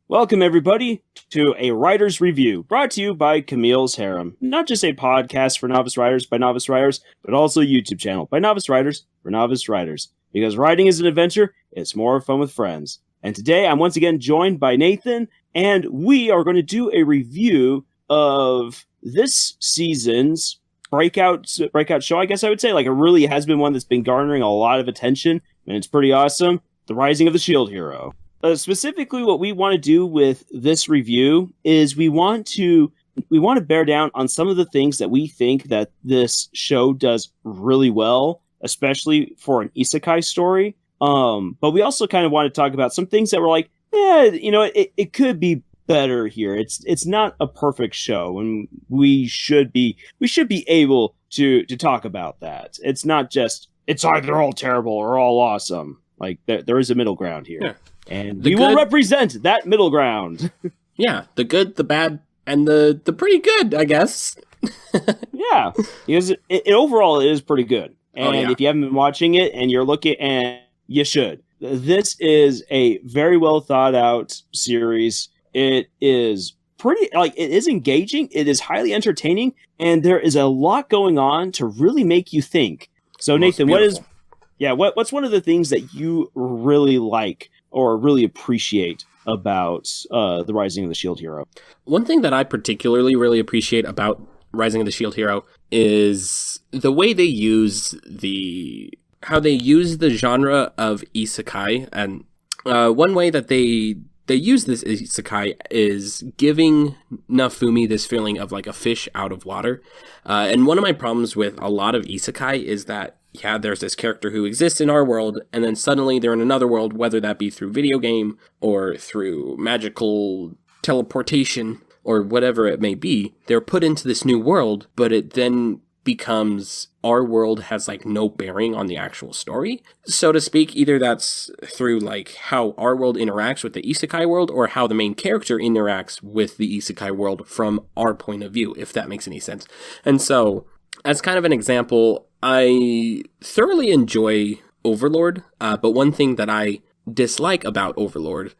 Welcome, everybody, to a writer's review brought to you by Camille's Harem. Not just a podcast for novice writers by novice writers, but also a YouTube channel by novice writers for novice writers. Because writing is an adventure, it's more fun with friends. And today I'm once again joined by Nathan, and we are going to do a review of this season's breakout show, I guess I would say. Like, it really has been one that's been garnering a lot of attention, and it's pretty awesome. The Rising of the Shield Hero. Specifically, what we want to do with this review is we want to bear down on some of the things that we think that this show does really well, especially for an isekai story. But we also kind of want to talk about some things that were like, it could be better here. It's not a perfect show, and we should be able to talk about that. It's not just it's either all terrible or all awesome. Like there is a middle ground here. Yeah. And we will represent that middle ground. Yeah, the good, the bad, and the pretty good, I guess. Yeah, because it overall it is pretty good. And if you haven't been watching it and you're looking, and you should. This is a very well thought out series. It is pretty, it is engaging. It is highly entertaining, and there is a lot going on to really make you think. So Nathan, what's one of the things that you really like or really appreciate about the Rising of the Shield Hero? One thing that I particularly really appreciate about Rising of the Shield Hero is the way they use the genre of isekai. And one way that they use this isekai is giving Nafumi this feeling of like a fish out of water. And one of my problems with a lot of isekai is that there's this character who exists in our world, and then suddenly they're in another world, whether that be through video game or through magical teleportation or whatever it may be. They're put into this new world, but it then becomes our world has like no bearing on the actual story, so to speak. Either that's through like how our world interacts with the isekai world, or how the main character interacts with the isekai world from our point of view, if that makes any sense. And so, as kind of an example, I thoroughly enjoy Overlord, but one thing that I dislike about Overlord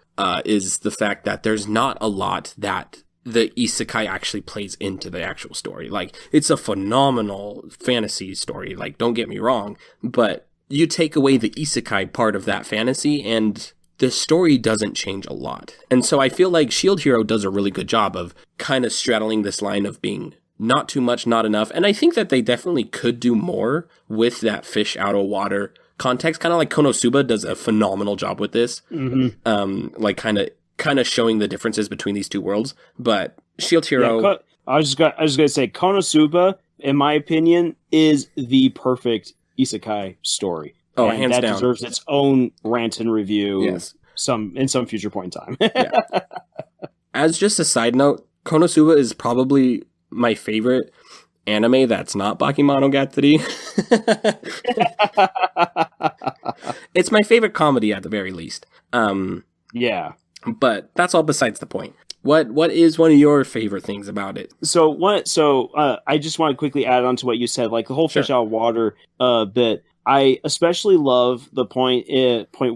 is the fact that there's not a lot that the isekai actually plays into the actual story. Like, it's a phenomenal fantasy story, like, don't get me wrong, but you take away the isekai part of that fantasy and the story doesn't change a lot. And so I feel like Shield Hero does a really good job of kind of straddling this line of being not too much, not enough. And I think that they definitely could do more with that fish out of water context. Kind of like Konosuba does a phenomenal job with this. Mm-hmm. Like kind of showing the differences between these two worlds. But Shield Hero... Yeah, I was just going to say, Konosuba, in my opinion, is the perfect isekai story. Oh, and hands that down. Deserves its own rant and review. Yes. In some future point in time. Yeah. As just a side note, Konosuba is probably my favorite anime that's not Bakemonogatari. It's my favorite comedy at the very least. Yeah. But that's all besides the point. What is one of your favorite things about it? So I just want to quickly add on to what you said, like the whole fish out of water bit. I especially love the point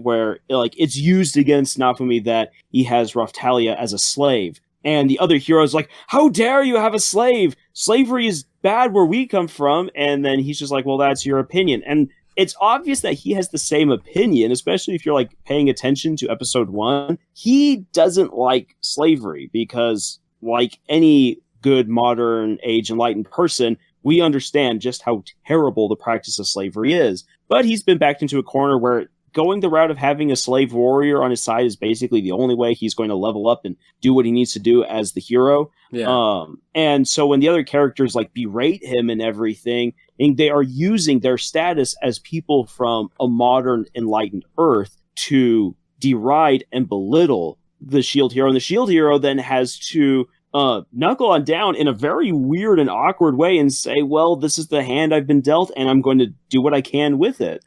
where like it's used against Nafumi that he has Raftalia as a slave. And the other hero's like, how dare you have a slave? Slavery is bad where we come from. And then he's just like, well, that's your opinion. And it's obvious that he has the same opinion, especially if you're like paying attention to episode 1. He doesn't like slavery because, like any good modern age enlightened person, we understand just how terrible the practice of slavery is. But he's been backed into a corner where going the route of having a slave warrior on his side is basically the only way he's going to level up and do what he needs to do as the hero. Yeah. And so when the other characters like berate him and everything, and they are using their status as people from a modern enlightened Earth to deride and belittle the Shield Hero. And the Shield Hero then has to knuckle on down in a very weird and awkward way and say, well, this is the hand I've been dealt and I'm going to do what I can with it.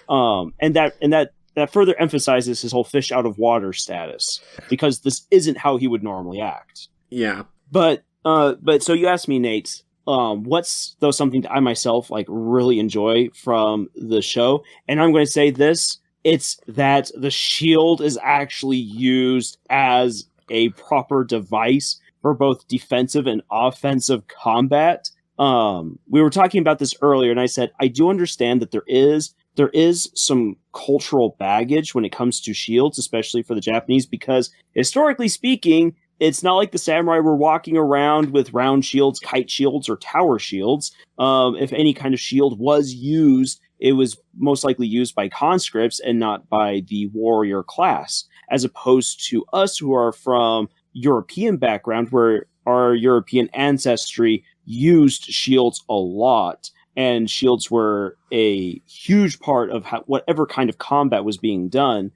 And that further emphasizes his whole fish out of water status, because this isn't how he would normally act. Yeah. But so you asked me, Nate, what's though something that I myself like really enjoy from the show? And I'm going to say this: it's that the shield is actually used as a proper device for both defensive and offensive combat. We were talking about this earlier, and I said I do understand that there is some cultural baggage when it comes to shields, especially for the Japanese, because historically speaking, it's not like the samurai were walking around with round shields, kite shields, or tower shields. If any kind of shield was used, it was most likely used by conscripts and not by the warrior class, as opposed to us who are from European background, where our European ancestry used shields a lot, and shields were a huge part of whatever kind of combat was being done.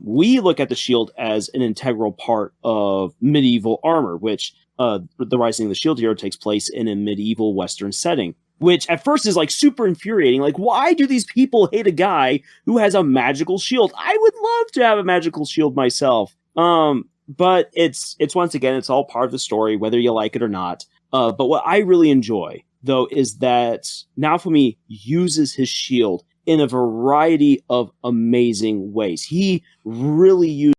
We look at the shield as an integral part of medieval armor, which the Rising of the Shield Hero takes place in a medieval Western setting, which at first is like super infuriating. Like, why do these people hate a guy who has a magical shield? I would love to have a magical shield myself. But it's once again, it's all part of the story, whether you like it or not. But what I really enjoy, though, is that Naofumi uses his shield in a variety of amazing ways. He really uses